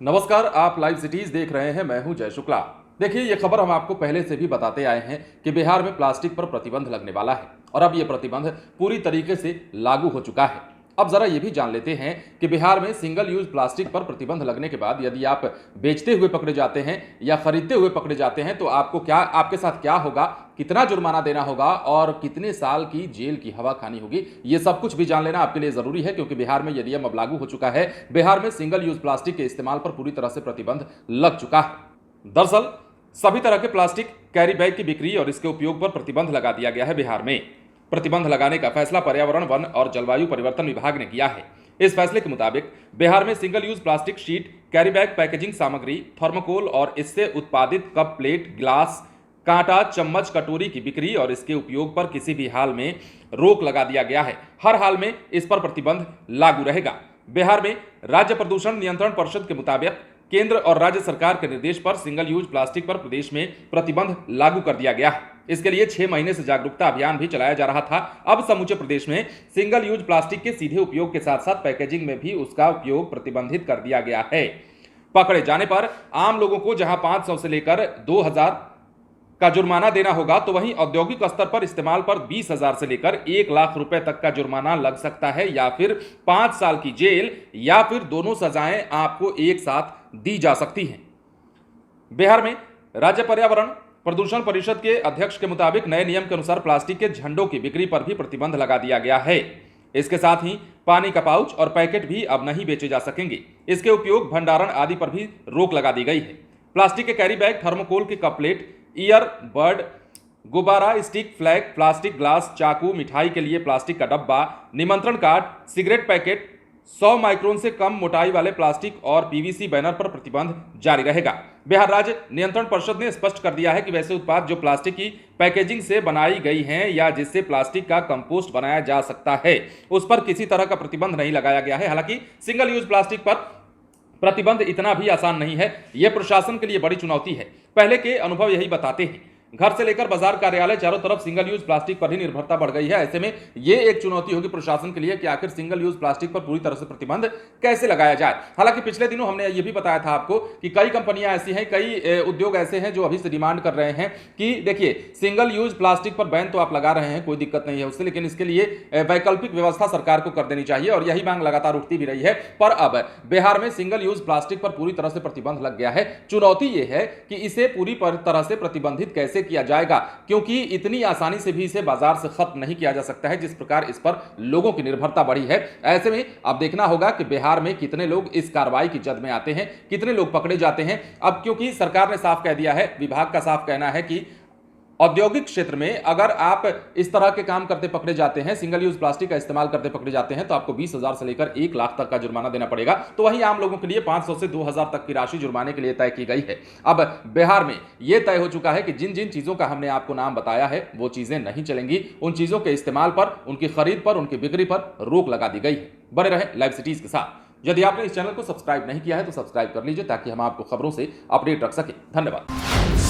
नमस्कार, आप live cities देख रहे हैं। मैं हूं जय शुक्ला। देखिए, ये खबर हम आपको पहले से भी बताते आए हैं कि बिहार में प्लास्टिक पर प्रतिबंध लगने वाला है और अब ये प्रतिबंध पूरी तरीके से लागू हो चुका है। अब जरा ये भी जान लेते हैं कि बिहार में सिंगल यूज प्लास्टिक पर प्रतिबंध लगने के बाद यदि आप बेचते हुए पकड़े जाते हैं या खरीदते हुए पकड़े जाते हैं तो आपके साथ क्या होगा, कितना जुर्माना देना होगा और कितने साल की जेल की हवा खानी होगी, ये सब कुछ भी जान लेना आपके लिए जरूरी है। क्योंकि बिहार में ये नियम अब लागू हो चुका है। बिहार में सिंगल यूज प्लास्टिक के इस्तेमाल पर पूरी तरह से प्रतिबंध लग चुका है। दरअसल सभी तरह के प्लास्टिक कैरी बैग की बिक्री और इसके उपयोग पर प्रतिबंध लगा दिया गया है। बिहार में प्रतिबंध लगाने का फैसला पर्यावरण, वन और जलवायु परिवर्तन विभाग ने किया है। इस फैसले के मुताबिक बिहार में single use plastic sheet, carry bag, packaging सामग्री, थर्मोकोल और इससे उत्पादित कप, प्लेट, ग्लास, कांटा, चम्मच, कटोरी की बिक्री और इसके उपयोग पर किसी भी हाल में रोक लगा दिया गया है। हर हाल में इस पर प्रतिबंध लागू रहेगा। बिहार में राज्य प्रदूषण नियंत्रण परिषद के मुताबिक केंद्र और राज्य सरकार के निर्देश पर सिंगल यूज प्लास्टिक पर प्रदेश में प्रतिबंध लागू कर दिया गया है। इसके लिए 6 महीने से जागरूकता अभियान भी चलाया जा रहा था। अब समूचे प्रदेश में सिंगल यूज प्लास्टिक के सीधे उपयोग के साथ साथ पैकेजिंग में भी उसका उपयोग प्रतिबंधित कर दिया गया है। पकड़े जाने पर आम लोगों को जहां 500 से लेकर 2000 का जुर्माना देना होगा, तो वहीं औद्योगिक स्तर पर इस्तेमाल पर 20,000 से लेकर 1 लाख रुपए तक का जुर्माना लग सकता है या फिर 5 साल की जेल या फिर दोनों सजाएं आपको एक साथ दी जा सकती हैं। बिहार में राज्य पर्यावरण प्रदूषण परिषद के अध्यक्ष के मुताबिक नए नियम के अनुसार प्लास्टिक के झंडों की बिक्री पर भी प्रतिबंध लगा दिया गया है। इसके साथ ही पानी का पाउच और पैकेट भी अब नहीं बेचे जा सकेंगे। इसके उपयोग, भंडारण आदि पर भी रोक लगा दी गई है। प्लास्टिक के कैरी बैग, थर्मोकोल के कप, प्लेट, ईयर बर्ड, गुब्बारा, स्टिक, फ्लैग, प्लास्टिक ग्लास, चाकू, मिठाई के लिए प्लास्टिक का डब्बा, निमंत्रण कार्ड, सिगरेट पैकेट, 100 माइक्रोन से कम मोटाई वाले प्लास्टिक और पीवीसी बैनर पर प्रतिबंध जारी रहेगा। बिहार राज्य नियंत्रण परिषद ने स्पष्ट कर दिया है कि वैसे उत्पाद जो प्लास्टिक की पैकेजिंग से बनाई गई हैं या जिससे प्लास्टिक का कंपोस्ट बनाया जा सकता है, उस पर किसी तरह का प्रतिबंध नहीं लगाया गया है। हालांकि सिंगल यूज प्लास्टिक पर प्रतिबंध इतना भी आसान नहीं है। यह प्रशासन के लिए बड़ी चुनौती है। पहले के अनुभव यही बताते हैं। घर से लेकर बाजार, कार्यालय, चारों तरफ सिंगल यूज प्लास्टिक पर ही निर्भरता बढ़ गई है। ऐसे में यह एक चुनौती होगी प्रशासन के लिए कि आखिर सिंगल यूज प्लास्टिक पर पूरी तरह से प्रतिबंध कैसे लगाया जाए। हालांकि पिछले दिनों हमने यह भी बताया था आपको कि कई कंपनियां ऐसी हैं, कई उद्योग ऐसे हैं जो अभी से डिमांड कर रहे हैं कि देखिए, सिंगल यूज प्लास्टिक पर बैन तो आप लगा रहे हैं, कोई दिक्कत नहीं है उससे, लेकिन इसके लिए वैकल्पिक व्यवस्था सरकार को कर देनी चाहिए और यही मांग लगातार उठती भी रही है। पर अब बिहार में सिंगल यूज प्लास्टिक पर पूरी तरह से प्रतिबंध लग गया है। चुनौती यह है कि इसे पूरी तरह से प्रतिबंधित कैसे किया जाएगा, क्योंकि इतनी आसानी से भी इसे बाजार से खत्म नहीं किया जा सकता है जिस प्रकार इस पर लोगों की निर्भरता बढ़ी है। ऐसे में अब देखना होगा कि बिहार में कितने लोग इस कार्रवाई की जद में आते हैं, कितने लोग पकड़े जाते हैं। अब क्योंकि सरकार ने साफ कह दिया है, विभाग का साफ कहना है कि औद्योगिक क्षेत्र में अगर आप इस तरह के काम करते पकड़े जाते हैं, सिंगल यूज प्लास्टिक का इस्तेमाल करते पकड़े जाते हैं, तो आपको 20,000 से लेकर 1 लाख तक का जुर्माना देना पड़ेगा। तो वहीं आम लोगों के लिए 500 से 2,000 तक की राशि जुर्माने के लिए तय की गई है। अब बिहार में यह तय हो चुका है कि जिन जिन चीजों का हमने आपको नाम बताया है वो चीजें नहीं चलेंगी। उन चीजों के इस्तेमाल पर, उनकी खरीद पर, उनकी बिक्री पर रोक लगा दी गई है। बने रहें लाइव सिटीज के साथ। यदि आपने इस चैनल को सब्सक्राइब नहीं किया है तो सब्सक्राइब कर लीजिए ताकि हम आपको खबरों से अपडेट रख सकें। धन्यवाद।